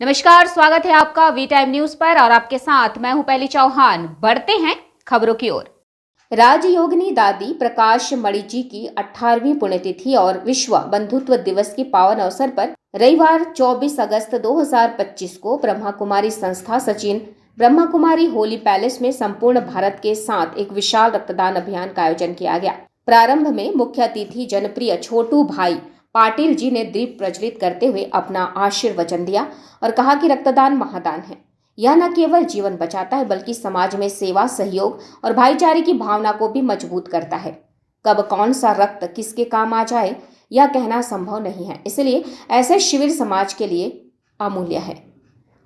नमस्कार, स्वागत है आपका वी टाइम न्यूज पर और आपके साथ मैं हूं पहली चौहान। बढ़ते हैं खबरों की ओर। राजयोगिनी दादी प्रकाश मणि जी की 18वीं पुण्यतिथि और विश्व बंधुत्व दिवस के पावन अवसर पर रविवार 24 अगस्त 2025 को ब्रह्मा कुमारी संस्था सचिन ब्रह्मा कुमारी होली पैलेस में संपूर्ण भारत के साथ एक विशाल रक्तदान अभियान का आयोजन किया गया। प्रारंभ में मुख्य अतिथि जनप्रिय छोटू भाई पाटिल जी ने दीप प्रज्वलित करते हुए अपना आशीर्वचन दिया और कहा कि रक्तदान महादान है। यह न केवल जीवन बचाता है बल्कि समाज में सेवा, सहयोग और भाईचारे की भावना को भी मजबूत करता है। कब कौन सा रक्त किसके काम आ जाए यह कहना संभव नहीं है, इसलिए ऐसे शिविर समाज के लिए अमूल्य है।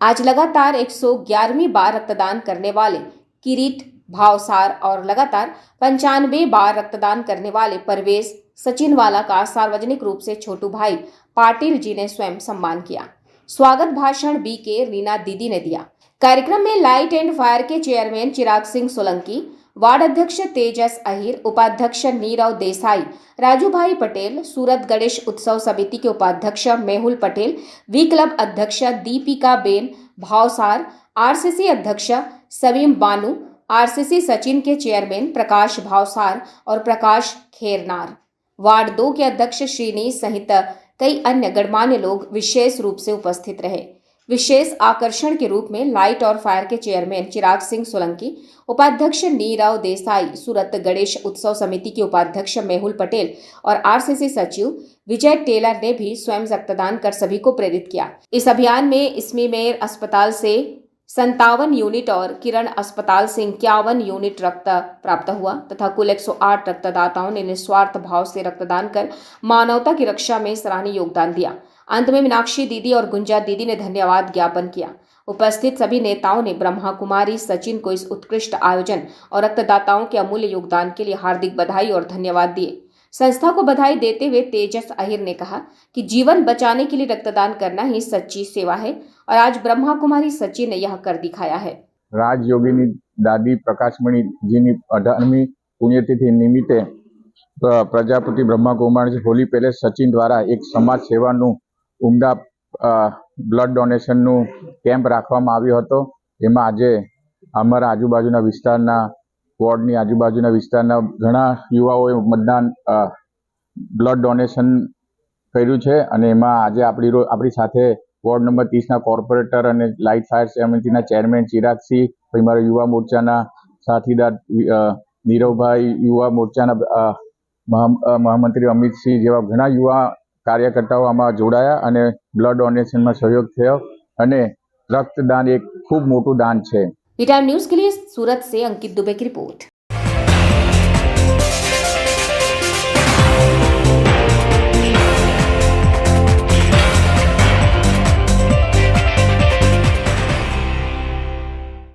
आज लगातार 111वीं बार रक्तदान करने वाले किरीट भावसार और लगातार 95 बार रक्तदान करने वाले परवेज सचिनवाला का सार्वजनिक रूप से छोटू भाई पाटिल जी ने स्वयं सम्मान किया। स्वागत भाषण BK रीना दीदी ने दिया। कार्यक्रम में लाइट एंड फायर के चेयरमैन चिराग सिंह सोलंकी, वार्ड अध्यक्ष तेजस अहिर, उपाध्यक्ष नीरव देसाई, राजू भाई पटेल, सूरत गणेश उत्सव समिति के उपाध्यक्ष मेहुल पटेल, वी क्लब अध्यक्ष दीपिका बेन भावसार, RCC अध्यक्ष सवीम बानू, RCC सचिन के चेयरमैन प्रकाश भावसार और प्रकाश खेरनार, वार्ड 2 के अध्यक्ष श्रीनी सहित कई अन्य गणमान्य लोग विशेष रूप से उपस्थित रहे। विशेष आकर्षण के रूप में लाइट और फायर के चेयरमैन चिराग सिंह सोलंकी, उपाध्यक्ष नीरव देसाई, सूरत गणेश उत्सव समिति के उपाध्यक्ष मेहुल पटेल और RCC सचिव विजय टेलर ने भी स्वयं रक्तदान कर सभी को प्रेरित किया। इस अभियान में इसमी मेयर अस्पताल से 57 यूनिट और किरण अस्पताल से 51 यूनिट रक्त प्राप्त हुआ तथा कुल 108 रक्तदाताओं ने निस्वार्थ भाव से रक्तदान कर मानवता की रक्षा में सराहनीय योगदान दिया। अंत में मीनाक्षी दीदी और गुंजा दीदी ने धन्यवाद ज्ञापन किया। उपस्थित सभी नेताओं ने ब्रह्मा कुमारी सचिन को इस उत्कृष्ट आयोजन और रक्तदाताओं के अमूल्य योगदान के लिए हार्दिक बधाई और धन्यवाद दिए। संस्था को बधाई देते हुए तेजस अहिर ने कहा कि जीवन बचाने के लिए रक्तदान करना ही सच्ची सेवा है और आज ब्रह्मा कुमारी सचिन ने यह कर दिखाया है। राजयोगिनी दादी प्रकाशमणि जी की 18મી पुण्यतिथि निमित्ते प्रजापति ब्रह्मा कुमारी होली पैलेस सचिन द्वारा एक समाज सेवाનું ઉમદા બ્લડ ડોનેશનનું કેમ્પ રાખવામાં આવ્યો હતો। એમાં આજે અમારા આજુબાજુના વિસ્તારના વોર્ડની આજુબાજુના વિસ્તારના ઘણા યુવાઓએ મતદાન બ્લડ ડોનેશન કર્યું છે અને એમાં આજે આપણી સાથે વોર્ડ નંબર 30ના કોર્પોરેટર અને લાઇટ ફાયર સમિતિના ચેરમેન ચિરાગસિંહ, પછી મારા યુવા મોરચાના સાથીદાર નીરવભાઈ, યુવા મોરચાના મહામંત્રી અમિતસિંહ જેવા ઘણા યુવા कार्यकर्ताओं आमां जोड़ाया અને ब्लड डोनेशन में सहयोग थयो અને रक्तदान एक खूब मोटू दान है। वी टाइम न्यूज के लिए सूरत से अंकित दुबे की रिपोर्ट।